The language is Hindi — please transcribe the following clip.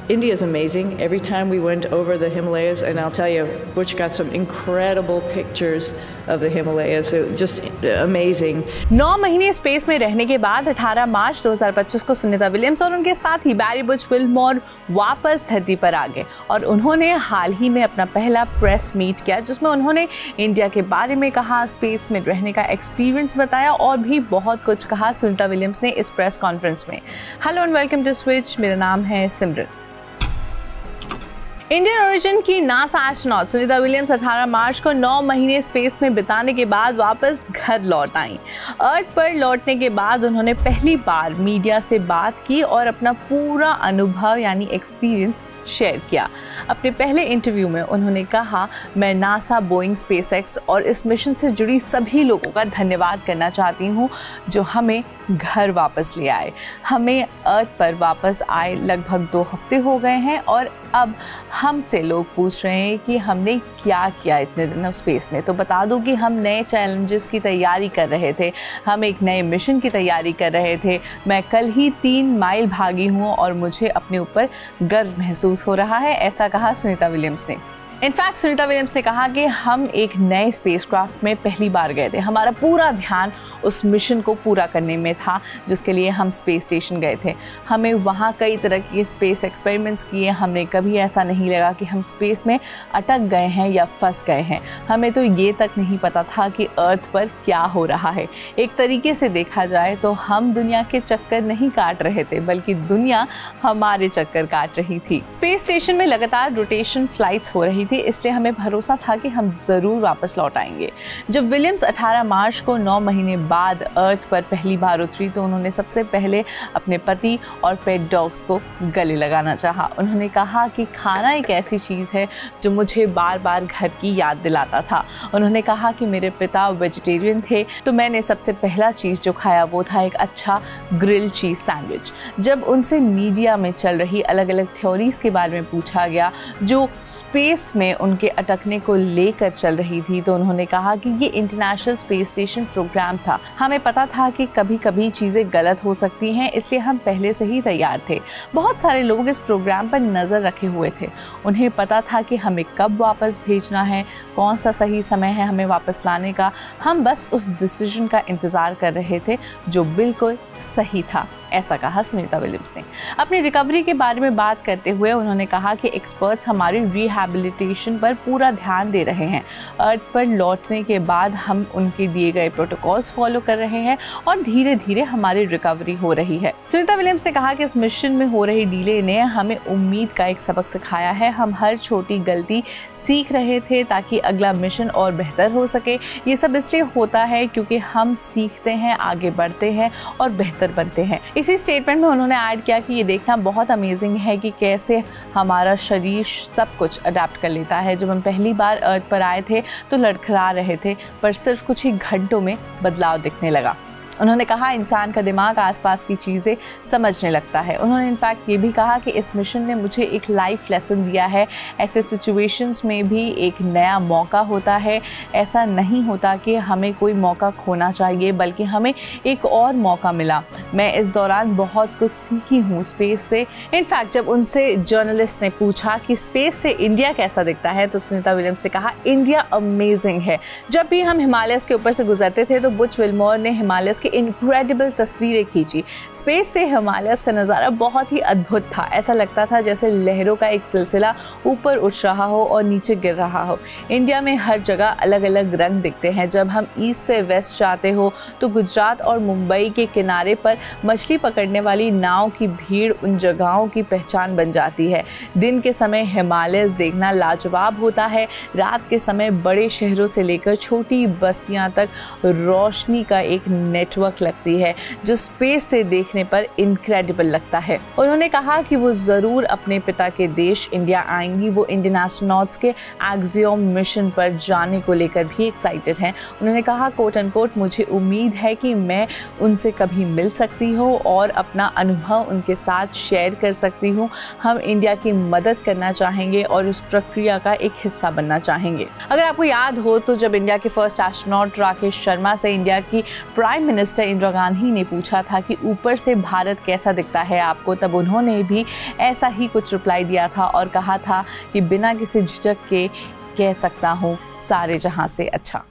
India is amazing. Every time we went over the Himalayas, and I'll tell you, Butch got some incredible pictures of the Himalayas. It was just amazing. 9 महीने स्पेस में रहने के बाद 18 मार्च 2025 को सुनीता विलियम्स और उनके साथी बैरी बुच विल्मोर वापस धरती पर आ गए और उन्होंने हाल ही में अपना पहला प्रेस मीट किया, जिसमें उन्होंने इंडिया के बारे में कहा, स्पेस में रहने का एक्सपीरियंस बताया और भी बहुत कुछ कहा सुनीता विलियम्स ने इस प्रेस कॉन्फ्रेंस में। Hello and welcome to Switch, मेरा नाम है सिमरन। इंडियन ओरिजिन की नासा एस्ट्रोनॉट सुनीता विलियम्स 18 मार्च को 9 महीने स्पेस में बिताने के बाद वापस घर लौट आईं। अर्थ पर लौटने के बाद उन्होंने पहली बार मीडिया से बात की और अपना पूरा अनुभव यानी एक्सपीरियंस शेयर किया। अपने पहले इंटरव्यू में उन्होंने कहा, मैं नासा, बोइंग, स्पेसएक्स और इस मिशन से जुड़ी सभी लोगों का धन्यवाद करना चाहती हूँ जो हमें घर वापस ले आए। हमें अर्थ पर वापस आए लगभग 2 हफ्ते हो गए हैं और अब हमसे लोग पूछ रहे हैं कि हमने क्या किया इतने दिनों स्पेस में। तो बता दूं कि हम नए चैलेंजेस की तैयारी कर रहे थे, हम एक नए मिशन की तैयारी कर रहे थे। मैं कल ही 3 माइल भागी हूँ और मुझे अपने ऊपर गर्व महसूस हो रहा है, ऐसा कहा सुनीता विलियम्स ने। इनफैक्ट सुनीता विलियम्स ने कहा कि हम एक नए स्पेसक्राफ्ट में पहली बार गए थे। हमारा पूरा ध्यान उस मिशन को पूरा करने में था जिसके लिए हम स्पेस स्टेशन गए थे। हमें वहाँ कई तरह के स्पेस एक्सपेरिमेंट्स किए। हमने कभी ऐसा नहीं लगा कि हम स्पेस में अटक गए हैं या फंस गए हैं। हमें तो ये तक नहीं पता था कि अर्थ पर क्या हो रहा है। एक तरीके से देखा जाए तो हम दुनिया के चक्कर नहीं काट रहे थे, बल्कि दुनिया हमारे चक्कर काट रही थी। स्पेस स्टेशन में लगातार रोटेशन फ्लाइट्स हो रही थी, इसलिए हमें भरोसा था कि हम ज़रूर वापस लौट आएंगे। जब विलियम्स 18 मार्च को 9 महीने बाद अर्थ पर पहली बार उतरी तो उन्होंने सबसे पहले अपने पति और पेट डॉग्स को गले लगाना चाहा। उन्होंने कहा कि खाना एक ऐसी चीज़ है जो मुझे बार बार घर की याद दिलाता था। उन्होंने कहा कि मेरे पिता वेजिटेरियन थे, तो मैंने सबसे पहला चीज़ जो खाया वो था एक अच्छा ग्रिल चीज़ सैंडविच। जब उनसे मीडिया में चल रही अलग अलग थ्योरीज़ के बारे में पूछा गया जो स्पेस में उनके अटकने को लेकर चल रही थी, तो उन्होंने कहा कि ये इंटरनेशनल स्पेस स्टेशन प्रोग्राम था। हमें पता था कि कभी कभी चीज़ें गलत हो सकती हैं, इसलिए हम पहले से ही तैयार थे। बहुत सारे लोग इस प्रोग्राम पर नज़र रखे हुए थे। उन्हें पता था कि हमें कब वापस भेजना है, कौन सा सही समय है हमें वापस लाने का। हम बस उस डिसीजन का इंतज़ार कर रहे थे जो बिल्कुल सही था, ऐसा कहा सुनीता विलियम्स ने। अपनी रिकवरी के बारे में बात करते हुए उन्होंने कहा कि एक्सपर्ट्स हमारी रिहैबिलिटेशन पर पूरा ध्यान दे रहे हैं। अर्थ पर लौटने के बाद हम उनके दिए गए प्रोटोकॉल्स फॉलो कर रहे हैं और धीरे धीरे हमारी रिकवरी हो रही है। सुनीता विलियम्स ने कहा कि इस मिशन में हो रही डिले ने हमें उम्मीद का एक सबक सिखाया है। हम हर छोटी गलती सीख रहे थे ताकि अगला मिशन और बेहतर हो सके। ये सब इसलिए होता है क्योंकि हम सीखते हैं, आगे बढ़ते हैं और बेहतर बनते हैं। इसी स्टेटमेंट में उन्होंने ऐड किया कि ये देखना बहुत अमेजिंग है कि कैसे हमारा शरीर सब कुछ अडेप्ट कर लेता है। जब हम पहली बार अर्थ पर आए थे तो लड़खड़ा रहे थे, पर सिर्फ कुछ ही घंटों में बदलाव दिखने लगा। उन्होंने कहा इंसान का दिमाग आसपास की चीज़ें समझने लगता है। उन्होंने इनफैक्ट ये भी कहा कि इस मिशन ने मुझे एक लाइफ लेसन दिया है। ऐसे सिचुएशंस में भी एक नया मौका होता है। ऐसा नहीं होता कि हमें कोई मौका खोना चाहिए, बल्कि हमें एक और मौका मिला। मैं इस दौरान बहुत कुछ सीखी हूँ स्पेस से। इनफैक्ट जब उनसे जर्नलिस्ट ने पूछा कि स्पेस से इंडिया कैसा दिखता है तो सुनीता विलियम्स ने कहा इंडिया अमेजिंग है। जब भी हम हिमालयस के ऊपर से गुजरते थे तो बुच विल्मोर ने हिमालयस इनक्रेडिबल तस्वीरें खींची। स्पेस से हिमालयस का नज़ारा बहुत ही अद्भुत था। ऐसा लगता था जैसे लहरों का एक सिलसिला ऊपर उठ रहा हो और नीचे गिर रहा हो। इंडिया में हर जगह अलग अलग रंग दिखते हैं। जब हम ईस्ट से वेस्ट जाते हो तो गुजरात और मुंबई के किनारे पर मछली पकड़ने वाली नाव की भीड़ उन जगहों की पहचान बन जाती है। दिन के समय हिमालयस देखना लाजवाब होता है। रात के समय बड़े शहरों से लेकर छोटी बस्तियां तक रोशनी का एक नेटवर्क लगती है जो स्पेस से देखने पर इनक्रेडिबल लगता है। उन्होंने कहा कि वो ज़रूर अपने पिता के देश इंडिया आएंगी। वो इंडियन एस्ट्रोनॉट्स के एक्सियोम मिशन पर जाने को लेकर भी एक्साइटेड हैं। उन्होंने कहा कोट एंड कोट मुझे उम्मीद है कि मैं उनसे कभी मिल सकती हूँ और अपना अनुभव उनके साथ शेयर कर सकती हूँ। हम इंडिया की मदद करना चाहेंगे और उस प्रक्रिया का एक हिस्सा बनना चाहेंगे। अगर आपको याद हो तो जब इंडिया के फर्स्ट एस्ट्रोनॉट राकेश शर्मा से इंडिया की prime minister mister Indira Gandhi ने पूछा था कि ऊपर से भारत कैसा दिखता है आपको, तब उन्होंने भी ऐसा ही कुछ रिप्लाई दिया था और कहा था कि बिना किसी झिझक के कह सकता हूँ सारे जहां से अच्छा।